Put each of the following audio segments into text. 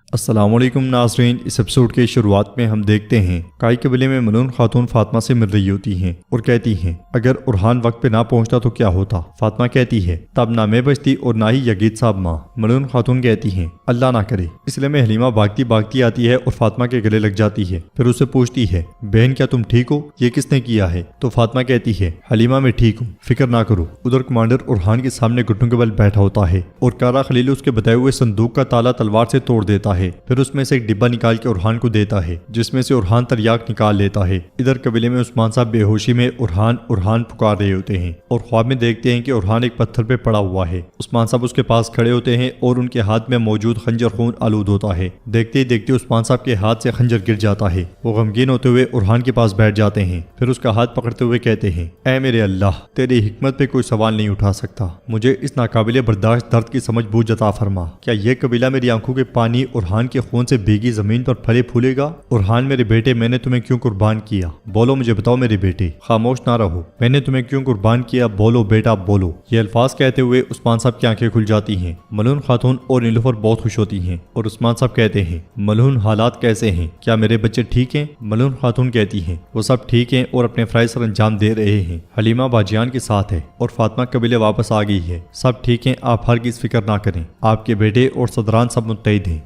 السلام علیکم ناظرین، اس ایپیسوڈ کے شروعات میں ہم دیکھتے ہیں کائی قبیلے میں ملعون خاتون فاطمہ سے مل رہی ہوتی ہیں اور کہتی ہیں اگر ارحان وقت پہ نہ پہنچتا تو کیا ہوتا۔ فاطمہ کہتی ہے تب نہ میں بچتی اور نہ ہی یگید صاحب ماں۔ ملعون خاتون کہتی ہیں اللہ نہ کرے۔ اس لیے میں حلیمہ بھاگتی بھاگتی آتی ہے اور فاطمہ کے گلے لگ جاتی ہے، پھر اسے پوچھتی ہے بہن کیا تم ٹھیک ہو، یہ کس نے کیا ہے؟ تو فاطمہ کہتی ہے حلیمہ میں ٹھیک ہوں، فکر نہ کرو۔ ادھر کمانڈر ارحان کے سامنے گھٹنوں کے بل بیٹھا ہوتا ہے اور کارا خلیل اس کے بتائے ہوئے صندوق کا تالا تلوار سے توڑ دیتا ہے، پھر اس میں سے ایک ڈبہ نکال کے ارحان کو دیتا ہے جس میں سے ارحان تریاک نکال لیتا ہے۔ ادھر قبیلے میں عثمان صاحب بے ہوشی میں ارحان پکار رہے ہوتے ہیں اور خواب میں دیکھتے ہیں کہ ارحان ایک پتھر پہ پڑا ہوا ہے۔ عثمان صاحب اس کے پاس کھڑے ہوتے ہیں اور ان کے ہاتھ میں موجود خنجر خون آلود ہوتا ہے۔ دیکھتے ہی دیکھتے عثمان صاحب کے ہاتھ سے خنجر گر جاتا ہے۔ وہ غمگین ہوتے ہوئے ارحان کے پاس بیٹھ جاتے ہیں، پھر اس کا ہاتھ پکڑتے ہوئے کہتے ہیں اے میرے اللہ، تیری حکمت پہ کوئی سوال نہیں اٹھا سکتا، مجھے اس ناقابل برداشت درد کی سمجھ بوجھ عطا فرما۔ کیا یہ قبیلہ میری آنکھوں کے پانی ارحان کے خون سے بھیگی زمین پر پھلے پھولے گا؟ ارحان میرے بیٹے، میں نے تمہیں کیوں قربان کیا؟ بولو مجھے بتاؤ میرے بیٹے، خاموش نہ رہو، میں نے تمہیں کیوں قربان کیا؟ بولو بیٹا بولو۔ یہ الفاظ کہتے ہوئے عثمان صاحب کی آنکھیں کھل جاتی ہیں۔ ملعون خاتون اور نیلوفر بہت خوش ہوتی ہیں اور عثمان صاحب کہتے ہیں ملعون حالات کیسے ہیں؟ کیا میرے بچے ٹھیک ہیں؟ ملعون خاتون کہتی ہیں وہ سب ٹھیک ہیں اور اپنے فرائض سر انجام دے رہے ہیں، حلیمہ باجیان کے ساتھ ہے اور فاطمہ قبیلے واپس آ گئی ہے، سب ٹھیک ہیں، آپ ہرگز فکر نہ کریں، آپ کے بیٹے اور صدران سب متحد ہیں،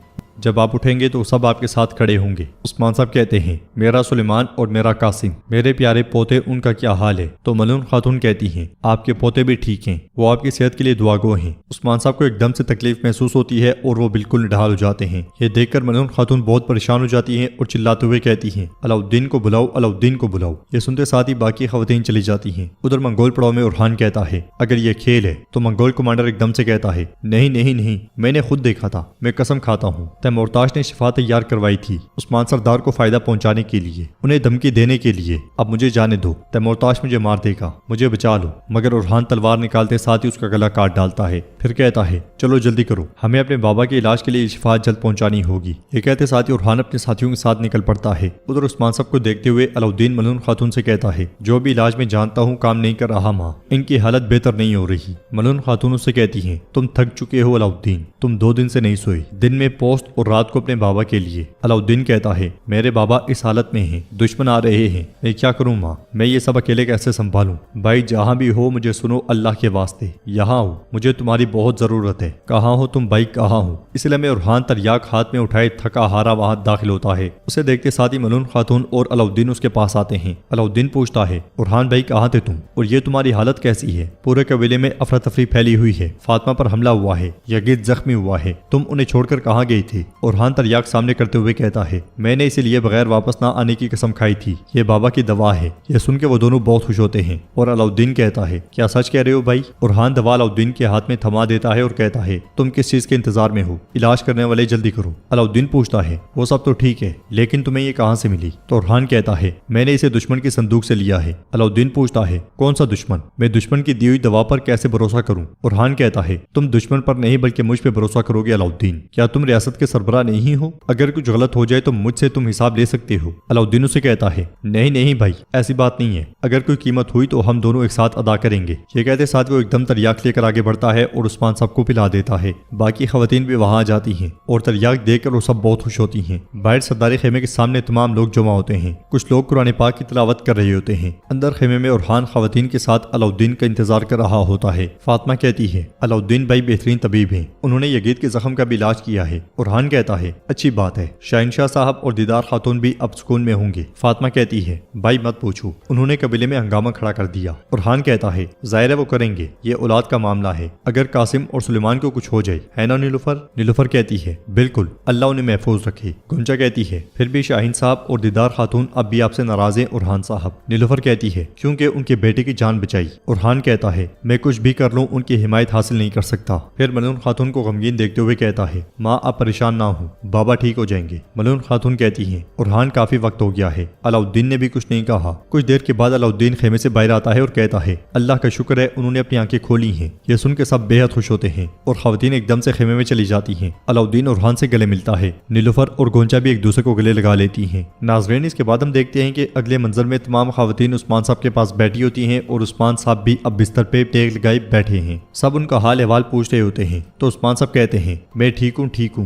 جب آپ اٹھیں گے تو سب آپ کے ساتھ کھڑے ہوں گے۔ عثمان صاحب کہتے ہیں میرا سلیمان اور میرا قاسم، میرے پیارے پوتے، ان کا کیا حال ہے؟ تو ملعون خاتون کہتی ہیں آپ کے پوتے بھی ٹھیک ہیں، وہ آپ کی صحت کے لیے دعا گو ہیں۔ عثمان صاحب کو ایک دم سے تکلیف محسوس ہوتی ہے اور وہ بالکل نڈھال ہو جاتے ہیں۔ یہ دیکھ کر ملعون خاتون بہت پریشان ہو جاتی ہیں اور چلاتے ہوئے کہتی ہیں علاؤالدین کو بلاؤ، علاؤالدین کو بلاؤ۔ یہ سنتے ساتھ ہی باقی خواتین چلی جاتی ہیں۔ ادھر منگول پڑاؤ میں ارحان کہتا ہے اگر یہ کھیل ہے تو منگول کمانڈر ایک دم سے کہتا ہے نہیں نہیں نہیں، میں نے خود دیکھا تھا، میں قسم کھاتا ہوں تیمورتاش نے شفا تیار کروائی تھی عثمان سردار کو فائدہ پہنچانے کے لیے، انہیں دھمکی دینے کے لیے۔ اب مجھے جانے دو، تیمورتاش مجھے مار دے گا، مجھے بچا لو۔ مگر ارحان تلوار نکالتے ساتھ ہی اس کا گلا کاٹ ڈالتا ہے، پھر کہتا ہے چلو جلدی کرو، ہمیں اپنے بابا کے علاج کے لیے شفا جلد پہنچانی ہوگی۔ یہ کہتے ساتھ ہی ارحان اپنے ساتھیوں کے ساتھ نکل پڑتا ہے۔ ادھر عثمان صاحب کو دیکھتے ہوئے علاؤالدین ملعون خاتون سے کہتا ہے جو بھی علاج میں جانتا ہوں کام نہیں کر رہا ماں، ان کی حالت بہتر نہیں ہو رہی۔ ملعون خاتون اس سے کہتی ہیں تم تھک چکے ہو علاؤالدین، تم 2 دن سے نہیں سوئے، دن میں پوسٹ اور رات کو اپنے بابا کے لیے۔ علاؤالدین کہتا ہے میرے بابا اس حالت میں ہیں، دشمن آ رہے ہیں، میں کیا کروں ماں، میں یہ سب اکیلے کیسے سنبھالوں؟ بھائی جہاں بھی ہو مجھے سنو، اللہ کے واسطے یہاں ہو، مجھے تمہاری بہت ضرورت ہے۔ کہاں ہو تم بھائی، کہاں ہو؟ اس لیے میں ارحان تریاک ہاتھ میں اٹھائے تھکا ہارا وہاں داخل ہوتا ہے۔ اسے دیکھتے ساتھ ہی ملعون خاتون اور علاؤالدین اس کے پاس آتے ہیں۔ علاؤالدین پوچھتا ہے ارحان بھائی کہاں تھے تم، اور یہ تمہاری حالت کیسی ہے؟ پورے قبیلے میں افراتفری پھیلی ہوئی ہے، فاطمہ پر حملہ ہوا ہے، یگید زخمی ہوا ہے، تم انہیں چھوڑ کر کہاں گئی تھی؟ ارحان تریاک سامنے کرتے ہوئے کہتا ہے میں نے اسی لیے بغیر واپس نہ آنے کی قسم کھائی تھی، یہ بابا کی دوا ہے۔ یہ سن کے وہ دونوں بہت خوش ہوتے ہیں اور علاؤالدین کہتا ہے کیا سچ کہہ رہے ہو بھائی؟ ارحان دوا علاؤالدین کے ہاتھ میں تھما دیتا ہے اور کہتا ہے تم کس چیز کے انتظار میں ہو؟ علاج کرنے والے جلدی کرو۔ علاؤالدین پوچھتا ہے وہ سب تو ٹھیک ہے لیکن تمہیں یہ کہاں سے ملی؟ تو ارحان کہتا ہے میں نے اسے دشمن کی صندوق سے لیا ہے۔ علاؤالدین پوچھتا ہے کون سا دشمن؟ میں دشمن کی دی ہوئی دوا پر کیسے بھروسہ کروں؟ ارحان کہتا ہے تم دشمن پر نہیں بلکہ مجھ پہ بھروسہ کرو گے علاؤالدین، کیا تم ریاست کے سربراہ نہیں ہو؟ اگر کچھ غلط ہو جائے تو مجھ سے تم حساب لے سکتے ہو۔ علاؤالدین سے کہتا ہے نہیں نہیں بھائی، ایسی بات نہیں ہے، اگر کوئی قیمت ہوئی تو ہم دونوں ایک ساتھ ادا کریں گے۔ یہ کہتے ساتھ وہ ایک دم تریاک لے کر آگے بڑھتا ہے اور عثمان صاحب کو پلا دیتا ہے۔ باقی خواتین بھی وہاں آ جاتی ہیں اور تریاک دیکھ کر وہ سب بہت خوش ہوتی ہیں۔ باہر سرداری خیمے کے سامنے تمام لوگ جمع ہوتے ہیں، کچھ لوگ قرآن پاک کی تلاوت کر رہے ہوتے ہیں۔ اندر خیمے میں ارحان خواتین کے ساتھ علاؤالدین کا انتظار کر رہا ہوتا ہے۔ فاطمہ کہتی ہے علاؤالدین بھائی بہترین طبیب ہیں، انہوں نے یگید کے زخم کا بھی علاج کیا ہے۔ ارحان کہتا ہے اچھی بات ہے، شاہنشاہ صاحب اور دیدار خاتون بھی اب سکون میں ہوں گے۔ فاطمہ کہتی ہے بھائی مت پوچھو، انہوں نے قبیلے میں ہنگامہ کھڑا کر دیا۔ ارحان کہتا ہے ظاہر ہے وہ کریں گے، یہ اولاد کا معاملہ ہے، اگر قاسم اور سلیمان کو کچھ ہو جائے، ہے نا نیلوفر؟ نیلوفر کہتی ہے بالکل، اللہ انہیں محفوظ رکھے۔ گنجا کہتی ہے پھر بھی شاہین صاحب اور دیدار خاتون اب بھی آپ سے ناراض ہیں ارحان صاحب۔ نیلوفر کہتی ہے کیونکہ ان کے بیٹے کی جان بچائی۔ ارحان کہتا ہے میں کچھ بھی کر لوں ان کی حمایت حاصل نہیں کر سکتا۔ پھر ملعون خاتون کو غمگین دیکھتے ہوئے کہتا ہے ماں آپ پریشان نہ ہوں، بابا ٹھیک ہو جائیں گے۔ ملعون خاتون کہتی ہیں ارحان کافی وقت ہو گیا ہے۔ علاؤالدین نے بھی کچھ نہیں کہا۔ کچھ دیر کے بعد علاؤالدین خیمے سے باہر آتا ہے اور کہتا ہے اللہ کا شکر ہے انہوں نے اپنی آنکھیں کھولی ہیں۔ یہ سن کے سب بے حد خوش ہوتے ہیں اور خواتین ایک دم سے خیمے میں چلی جاتی ہیں۔ علاؤالدین ارحان سے گلے ملتا ہے، نیلوفر اور گونچا بھی ایک دوسرے کو گلے لگا لیتی ہیں۔ ناظرین اس کے بعد ہم دیکھتے ہیں کہ اگلے منظر میں تمام خواتین عثمان صاحب کے پاس بیٹھی ہوتی ہیں اور عثمان صاحب بھی اب بستر پہ ٹیک لگائے بیٹھے ہیں۔ سب ان کا حال احوال پوچھ رہے ہوتے ہیں تو عثمان صاحب کہتے ہیں میں ٹھیک ہوں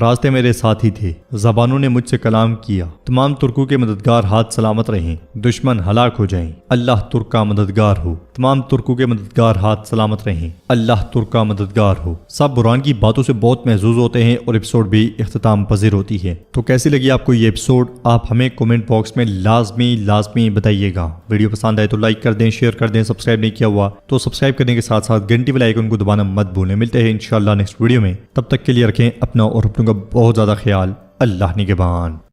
راستے میرے ساتھی تھے، زبانوں نے مجھ سے کلام کیا، تمام ترکوں کے مددگار ہاتھ سلامت رہیں، دشمن ہلاک ہو جائیں، اللہ ترک کا مددگار ہو، تمام ترکوں کے مددگار ہاتھ سلامت رہیں، اللہ ترک کا مددگار ہو۔ سب برہان کی باتوں سے بہت محظوظ ہوتے ہیں اور ایپیسوڈ بھی اختتام پذیر ہوتی ہے۔ تو کیسی لگی آپ کو یہ ایپیسوڈ؟ آپ ہمیں کومنٹ باکس میں لازمی بتائیے گا۔ ویڈیو پسند آئے تو لائک کر دیں، شیئر کر دیں، سبسکرائب نہیں کیا ہوا تو سبسکرائب کرنے کے ساتھ ساتھ گھنٹی والا آئیکن کو دبانا مت بھولیں۔ ملتے ہیں انشاءاللہ نیکسٹ ویڈیو میں، تب تک کے لیے رکھیں اپنا اور اپنوں کا بہت زیادہ خیال۔ اللہ نگہبان۔